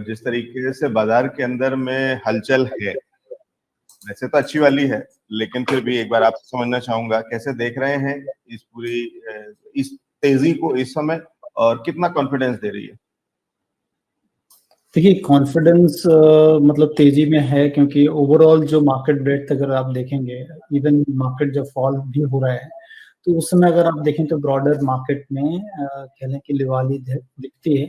जिस तरीके से बाजार के अंदर में हलचल है, वैसे तो अच्छी वाली है, लेकिन फिर भी एक बार आपसे समझना चाहूंगा कैसे देख रहे हैं इस पूरी इस तेजी को इस समय, और कितना कॉन्फिडेंस दे रही है? देखिए, कॉन्फिडेंस मतलब तेजी में है, क्योंकि ओवरऑल जो मार्केट ब्रेथ अगर आप देखेंगे, इवन मार्केट जब फॉल भी हो रहा है तो उस समय अगर आप देखें तो ब्रॉडर मार्केट में कह लें कि लिवाली दिखती है।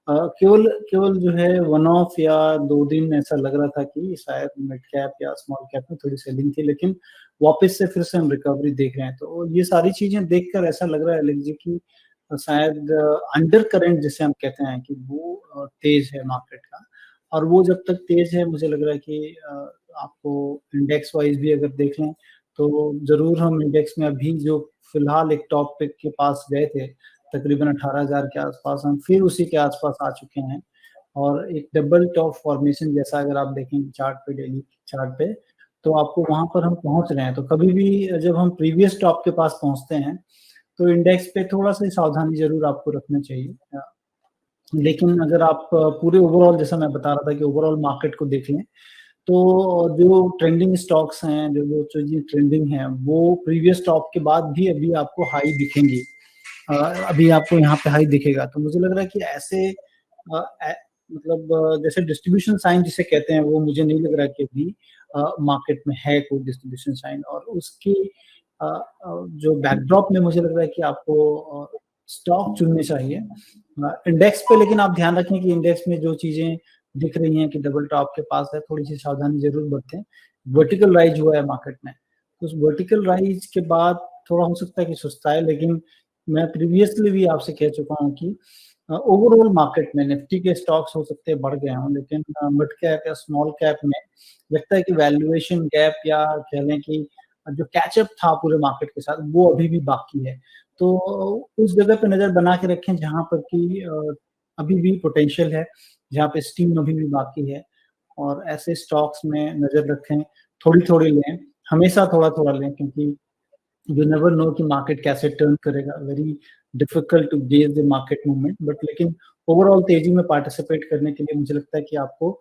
केवल केवल जो है वन ऑफ या 2 दिन ऐसा लग रहा था कि शायद मिड कैप या स्मॉल कैप में थोड़ी सेलिंग थी, लेकिन वापस से फिर से हम रिकवरी देख रहे हैं। तो ये सारी चीजें देखकर ऐसा लग रहा है अलग जी की शायद अंडर करंट जिसे हम कहते हैं कि वो तेज है मार्केट का, और वो जब तक तेज है मुझे लग रहा है कि आपको इंडेक्स वाइज भी अगर देख लें तो जरूर हम इंडेक्स में अभी जो फिलहाल एक टॉप पिक के पास गए थे तकरीबन 18,000 के आसपास, हम फिर उसी के आसपास आ चुके हैं। और एक डबल टॉप फॉर्मेशन जैसा अगर आप देखें चार्ट पे, डेली चार्ट पे, तो आपको वहां पर हम पहुंच रहे हैं। तो कभी भी जब हम प्रीवियस टॉप के पास पहुंचते हैं तो इंडेक्स पे थोड़ा सा सावधानी जरूर आपको रखना चाहिए। लेकिन अगर आप पूरे ओवरऑल, जैसा मैं बता रहा था कि ओवरऑल मार्केट को देख लें तो जो ट्रेंडिंग स्टॉक्स हैं, जो चीजें ट्रेंडिंग हैं, वो प्रीवियस टॉप के बाद भी अभी आपको हाई दिखेंगी। अभी आपको यहाँ पे हाई दिखेगा। तो मुझे लग रहा है कि ऐसे मतलब जैसे डिस्ट्रीब्यूशन साइन जिसे कहते हैं, वो मुझे नहीं लग रहा कि अभी मार्केट में है कोई डिस्ट्रीब्यूशन साइन। और उसकी जो बैकड्रॉप में मुझे लग रहा है कि आपको स्टॉक चुनने चाहिए इंडेक्स पे। लेकिन आप ध्यान रखें कि इंडेक्स में जो चीजें दिख रही हैं कि डबल टॉप के पास है, थोड़ी सी सावधानी जरूर बरतें। वर्टिकल राइज हुआ है मार्केट में, तो उस वर्टिकल राइज के बाद थोड़ा हो सकता है कि सुस्ता है। लेकिन मैं प्रीवियसली भी आपसे कह चुका हूँ कि ओवरऑल मार्केट में निफ्टी के स्टॉक्स हो सकते हैं बढ़ गए हों, लेकिन मिड कैप या स्मॉल कैप में लगता है कि वैल्यूएशन गैप या कह लें कि जो कैचअप था पूरे मार्केट के साथ, वो अभी भी बाकी है। तो उस जगह पे नजर बना के रखें जहां पर कि अभी भी पोटेंशियल है, जहाँ पे स्टीम अभी भी बाकी है। और ऐसे स्टॉक्स में नजर रखें, थोड़ी थोड़ी लें, हमेशा थोड़ा थोड़ा लें, क्योंकि यू नेवर नो कि मार्केट कैसे टर्न करेगा। Very difficult to gauge the market movement, but लेकिन ओवरऑल तेजी में पार्टिसिपेट करने के लिए मुझे लगता है कि आपको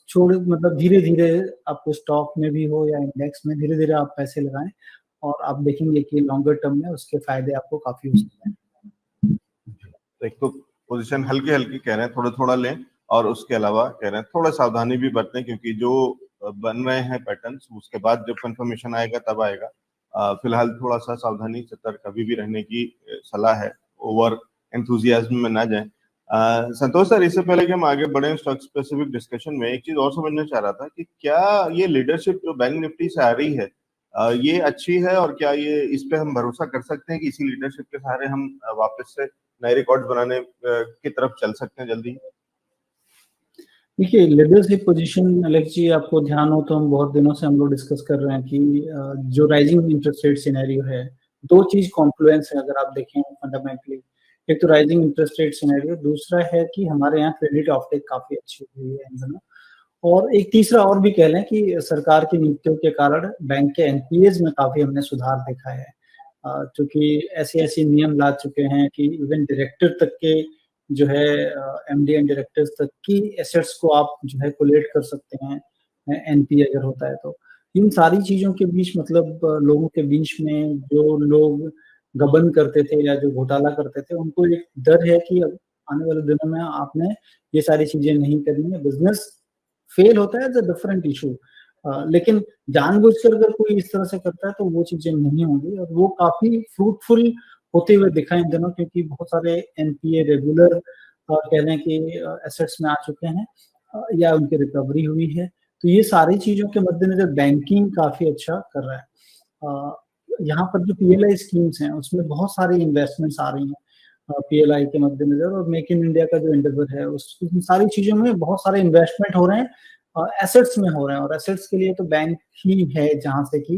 छोड़ मतलब धीरे धीरे आपको स्टॉक में भी हो या इंडेक्स में धीरे धीरे आप पैसे लगाएं, और आप देखेंगे कि लॉन्गर टर्म में उसके फायदे आपको काफी हो सकते हैं। एक तो पोजीशन हल्की हल्की कह रहे हैं, थोड़ा थोड़ा लें, और उसके अलावा कह रहे हैं थोड़ा सावधानी भी बरतें, क्योंकि जो बन रहे हैं पैटर्न्स उसके बाद जब कंफर्मेशन आएगा तब आएगा। फिलहाल थोड़ा सा सावधानी सतर्क कभी भी रहने की सलाह है, ओवर एंथुजियाज्म में ना जाएं। संतोष सर, इससे पहले कि हम आगे बढ़े स्टॉक स्पेसिफिक डिस्कशन में, एक चीज और समझना चाह रहा था कि क्या ये लीडरशिप जो बैंक निफ्टी से आ रही है ये अच्छी है, और क्या ये इस पे हम भरोसा कर सकते हैं कि इसी लीडरशिप के सहारे हम वापस से नए रिकॉर्ड बनाने की तरफ चल सकते हैं जल्दी? देखिए, लीडरशिप पोजीशन अलग जी, आपको ध्यान हो तो हम बहुत दिनों से हम लोग डिस्कस कर रहे हैं कि जो राइजिंग इंटरेस्ट रेट सिनेरियो है, दो चीज कॉन्फ्लुएंस है अगर आप देखें फंडामेंटली। एक तो राइजिंग इंटरेस्ट रेट सिनेरियो, दूसरा है कि हमारे यहाँ क्रेडिट ऑफटेक काफी अच्छी हुई है इन दिनों, और एक तीसरा और भी कह लें कि सरकार की नीतियों के कारण बैंक के एनपीएज में काफी हमने सुधार देखा है। क्योंकि ऐसे ऐसे नियम ला चुके हैं कि इवन डायरेक्टर तक के जो है एमडी एंड डायरेक्टर्स तक की एसेट्स को आप जो है कोलेट कर सकते हैं एनपीए अगर होता है तो। इन सारी चीजों के बीच मतलब लोगों के बीच में जो लोग गबन करते थे या जो घोटाला करते थे, उनको एक डर है कि अब आने वाले दिनों में आपने ये सारी चीजें नहीं करनी है। बिजनेस फेल होता है, डिफरेंट इशू, लेकिन जानबूझकर अगर कोई इस तरह से करता है तो वो चीजें नहीं होंगी। और वो काफी फ्रूटफुल होते हुए दिखा इन दिनों, क्योंकि बहुत सारे एनपीए रेगुलर कह लें कि एसेट्स में आ चुके हैं या उनकी रिकवरी हुई है। तो ये सारी चीजों के मद्देनजर बैंकिंग काफी अच्छा कर रहा है। यहाँ पर जो पीएलआई स्कीम्स हैं उसमें बहुत सारी इन्वेस्टमेंट्स आ रही हैं पीएलआई के मद्देनजर, और मेक इन इंडिया का जो एंडेवर है उस सारी चीजों में बहुत सारे इन्वेस्टमेंट हो रहे हैं, एसेट्स में हो रहे हैं। और एसेट्स के लिए तो बैंक ही है जहां से कि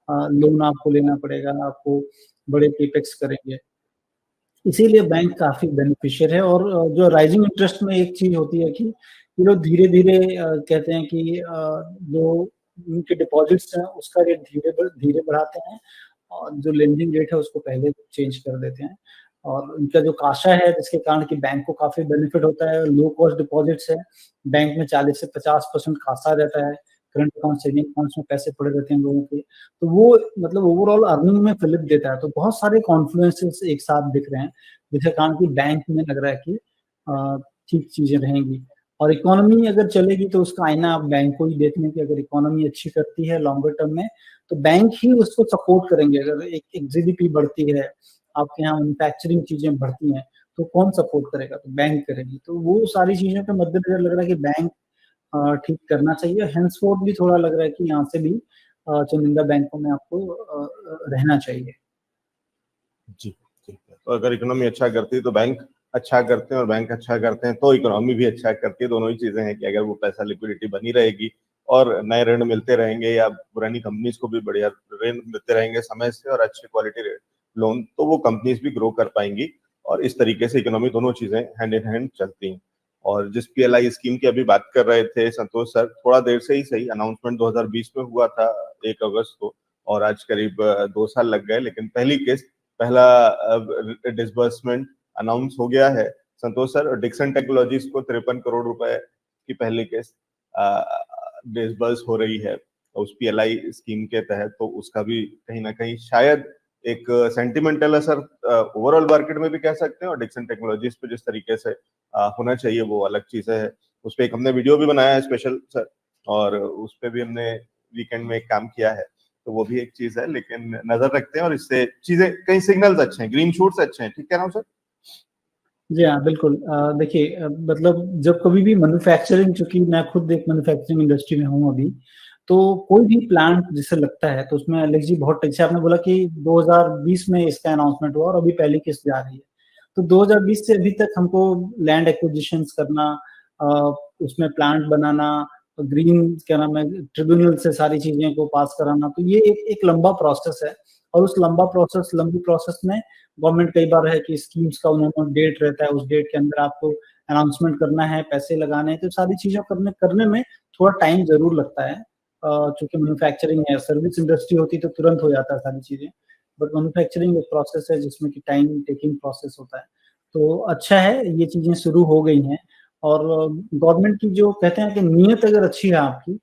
लोन आपको लेना पड़ेगा, आपको बड़े केपेक्स करेंगे, इसीलिए बैंक काफी बेनिफिशियर है। और जो राइजिंग इंटरेस्ट में एक चीज होती है कि ये लोग धीरे धीरे कहते हैं कि जो उनके डिपॉजिट्स हैं उसका रेट धीरे धीरे बढ़ाते हैं, और जो लेंडिंग रेट है उसको पहले चेंज कर देते हैं। और उनका जो काशा है जिसके कारण कि बैंक को काफ़ी बेनिफिट होता है, लो कॉस्ट डिपॉज़िट्स है, बैंक में 40 से 50% काशा रहता है, करंट अकाउंट, सेविंग अकाउंट्स में पैसे पड़े रहते हैं लोगों के, तो वो मतलब ओवरऑल अर्निंग में फ़िलिप देता है। तो बहुत सारे कॉन्फ्लुएंसेस एक साथ दिख रहे हैं, जिसके कारण कि बैंक में लग रहा है कि ठीक चीज़ें रहेंगी और इकोनॉमी अगर चलेगी तो उसका आईना आप बैंक को ही देखने की, अगर इकोनॉमी अच्छी करती है लॉन्गर टर्म में, तो बैंक ही उसको सपोर्ट करेंगे। अगर एक जीडीपी बढ़ती है, आपके यहाँ मैन्युफैक्चरिंग चीज़ें बढ़ती हैं, तो कौन सपोर्ट करेगा? तो बैंक करेगी। तो वो सारी चीज़ों के मद्देनज़र लग रहा है कि बैंक ठीक करना चाहिए। हेंसफोर्थ भी थोड़ा लग रहा है कि यहाँ से भी चुनिंदा बैंकों में आपको रहना चाहिए। जी, ठीक है। तो अगर इकोनॉमी अच्छा करती है तो बैंक अच्छा करते हैं और बैंक अच्छा करते हैं तो इकोनॉमी भी अच्छा करती है। दोनों ही चीज़ें हैं कि अगर वो पैसा लिक्विडिटी बनी रहेगी और नए ऋण मिलते रहेंगे या पुरानी कंपनीज़ को भी बढ़िया ऋण मिलते रहेंगे समय से और अच्छी क्वालिटी रे लोन, तो वो कंपनीज़ भी ग्रो कर पाएँगी और इस तरीके से इकोनॉमी दोनों चीज़ें हैंड इन हैंड चलती हैं। और जिस पीएलआई स्कीम की अभी बात कर रहे थे संतोष सर, थोड़ा देर से ही सही, अनाउंसमेंट 2020 में हुआ था 1 अगस्त को और आज करीब 2 साल लग गए, लेकिन पहला डिसबर्समेंट अनाउंस हो गया है संतोष सर। डिक्सन टेक्नोलॉजीज को 53 करोड़ रुपए की पहली किस्त डिसबर्स हो रही है उस पीएलआई स्कीम के तहत, तो उसका भी कहीं ना कहीं शायद एक सेंटिमेंटल असर ओवरऑल मार्केट में भी कह सकते हैं और डिक्सन टेक्नोलॉजीज पे जिस तरीके से होना चाहिए वो अलग चीजें है। उस पर एक हमने वीडियो भी बनाया है स्पेशल सर और उस पर भी हमने वीकेंड में एक काम किया है, तो वो भी एक चीज है, लेकिन नजर रखते हैं और इससे चीजें कई सिग्नल्स अच्छे हैं, ग्रीन शूट्स अच्छे हैं, ठीक कह रहा हूँ सर? जी हाँ, बिल्कुल। देखिए मतलब जब कभी भी मैन्युफैक्चरिंग, चूँकि मैं खुद एक मैन्युफैक्चरिंग इंडस्ट्री में हूँ अभी, तो कोई भी प्लांट जिसे लगता है तो उसमें अलग जी बहुत, जैसे आपने बोला कि 2020 में इसका अनाउंसमेंट हुआ और अभी पहली किस्त जा रही है। तो 2020 से अभी तक हमको लैंड एक्विजिशंस करना, अ, उसमें प्लांट बनाना, ग्रीन क्या नाम है, ट्रिब्यूनल से सारी चीज़ें को पास कराना, तो ये एक लंबा प्रोसेस है और उस लंबी प्रोसेस में गवर्नमेंट कई बार है कि स्कीम्स का उन्होंने डेट रहता है, उस डेट के अंदर आपको अनाउंसमेंट करना है, पैसे लगाने हैं, तो सारी चीज़ें करने में थोड़ा टाइम ज़रूर लगता है। चूँकि मैन्युफैक्चरिंग है, सर्विस इंडस्ट्री होती तो तुरंत हो जाता है सारी चीज़ें, बट मैन्युफैक्चरिंग एक प्रोसेस है जिसमें कि टाइम टेकिंग प्रोसेस होता है। तो अच्छा है, ये चीज़ें शुरू हो गई हैं और गवर्नमेंट की जो कहते हैं कि नीयत अगर अच्छी है आपकी,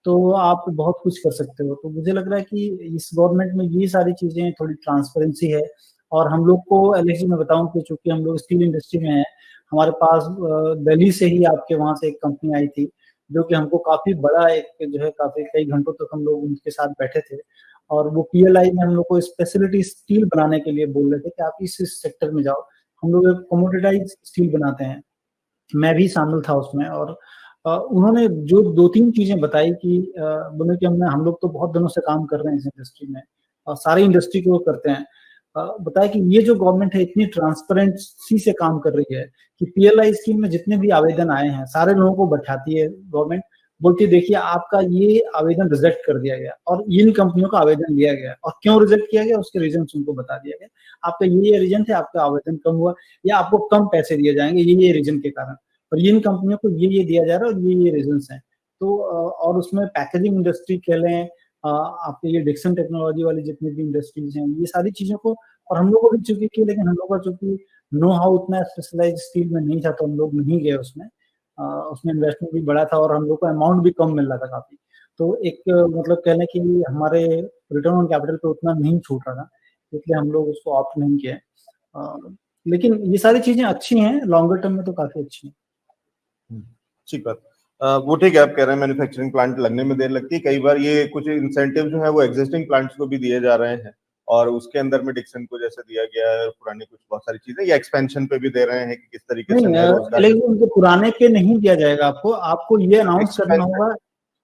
तो आप बहुत कुछ कर सकते हो। तो मुझे लग रहा है कि इस गवर्नमेंट में ये सारी चीज़ें, थोड़ी ट्रांसपेरेंसी है और हम लोग को एलआईसी मैं बताऊँ कि चूँकि हम लोग स्टील इंडस्ट्री में हैं, हमारे पास दिल्ली से ही आपके वहाँ से एक कंपनी आई थी, जो कि हमको काफ़ी बड़ा एक जो है काफ़ी कई घंटों तक हम लोग उनके साथ बैठे थे और वो पीएलआई में हम लोग को स्पेशलिटी स्टील बनाने के लिए बोल रहे थे कि आप इस सेक्टर में जाओ। हम लोग एक कमोडिटाइज़्ड स्टील बनाते हैं। मैं भी शामिल था उसमें और उन्होंने जो 2-3 चीज़ें बताई कि बोले कि हम लोग तो बहुत दिनों से काम कर रहे हैं इस इंडस्ट्री में और सारी इंडस्ट्री को वो करते हैं। बताया कि ये जो गवर्नमेंट है इतनी ट्रांसपेरेंसी से काम कर रही है कि पीएलआई स्कीम में जितने भी आवेदन आए हैं, सारे लोगों को बैठाती है गवर्नमेंट, बोलती है देखिए आपका ये आवेदन रिजेक्ट कर दिया गया और इन कंपनियों का आवेदन लिया गया और क्यों रिजेक्ट किया गया उसके रीज़न्स उनको बता दिया गया। आपका ये रीज़न थे, आपका आवेदन कम हुआ या आपको कम पैसे दिए जाएँगे ये रीज़न के कारण। और इन कंपनियों को ये दिया जा रहा है और ये रीज़न्स हैं। तो और उसमें पैकेजिंग इंडस्ट्री कह लें, आपके ये डिक्सन टेक्नोलॉजी वाली जितनी भी इंडस्ट्रीज़ हैं, ये सारी चीज़ों को और हम लोगों को भी चूँकि की, लेकिन हम लोग का चूँकि नो हाउ उतना स्पेशलाइज़्ड स्टील में नहीं था, तो हम लोग नहीं गए उसमें। उसमें इन्वेस्टमेंट भी बड़ा था और हम लोग को अमाउंट भी कम मिल रहा था काफ़ी। तो एक मतलब कह लें कि हमारे रिटर्न ऑन कैपिटल पे उतना नहीं छूट रहा था, इसलिए हम लोग उसको ऑप्ट नहीं किए। लेकिन ये सारी चीज़ें अच्छी हैं, लॉन्गर टर्म में तो काफ़ी अच्छी हैं। ठीक बात। वो ठीक है, आप कह रहे हैं मैन्युफैक्चरिंग प्लांट लगने में देर लगती है, कई बार ये कुछ इंसेंटिव जो है वो एग्जिस्टिंग प्लांट्स को भी दिए जा रहे हैं और उसके अंदर में डिक्सन को जैसे दिया गया है, पुरानी कुछ बहुत सारी चीजें या एक्सपेंशन पे भी दे रहे हैं कि किस तरीके से नहीं, नए रोजगार लेकिन उनके पुराने पे नहीं दिया जाएगा आपको, आपको ये अनाउंस करना एक्सपेंशन होगा,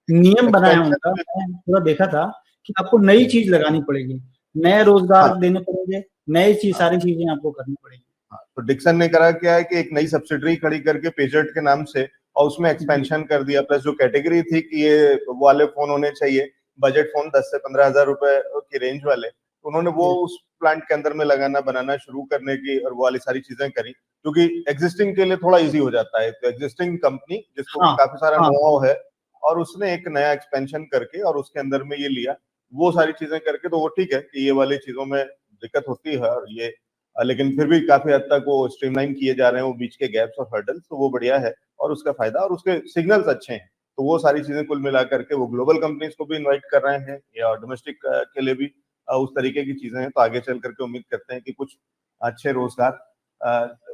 नियम बनाया है उनका, एक्सपेंशन में। मैंने पूरा देखा था कि आपको नई चीज़ लगानी पड़ेगी, नए रोज़गार हाँ देने पड़ेंगे, नई चीज़ हाँ सारी चीज़ें आपको करनी पड़ेंगी। हाँ, तो डिक्सन ने करा क्या है कि एक नई सब्सिडरी खड़ी करके पेजेट के नाम से और उसमें जी, एक्सपेंशन कर दिया, प्लस जो कैटेगरी थी कि ये वो वाले फोन होने चाहिए, बजट फोन 10 से 15 हजार रुपए की रेंज वाले, तो उन्होंने वो जी, उस प्लांट के अंदर में लगाना बनाना शुरू करने की और वो वाली सारी चीजें करी, क्योंकि एग्जिस्टिंग के लिए थोड़ा इजी हो जाता है। तो एग्जिस्टिंग कंपनी जिसको हाँ, काफी सारा हाँ, नो हाउ है और उसने एक नया एक्सपेंशन करके और उसके अंदर में ये लिया, वो सारी चीजें करके, तो वो ठीक है कि ये वाली चीजों में दिक्कत होती है और ये लेकिन फिर भी काफी हद तक वो स्ट्रीमलाइन किए जा रहे हैं, वो बीच के गैप्स और हर्डल्स, तो वो बढ़िया है और उसका फायदा और उसके सिग्नल्स अच्छे हैं। तो वो सारी चीजें कुल मिला करके वो ग्लोबल कंपनीज को भी इनवाइट कर रहे हैं या डोमेस्टिक के लिए भी उस तरीके की चीजें हैं। तो आगे चल करके उम्मीद करते हैं कि कुछ अच्छे रोजगार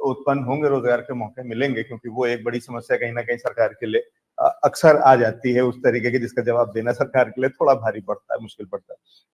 उत्पन्न होंगे, रोजगार के मौके मिलेंगे, क्योंकि वो एक बड़ी समस्या कहीं ना कहीं सरकार के लिए अक्सर आ जाती है उस तरीके की, जिसका जवाब देना सरकार के लिए थोड़ा भारी पड़ता है, मुश्किल पड़ता है।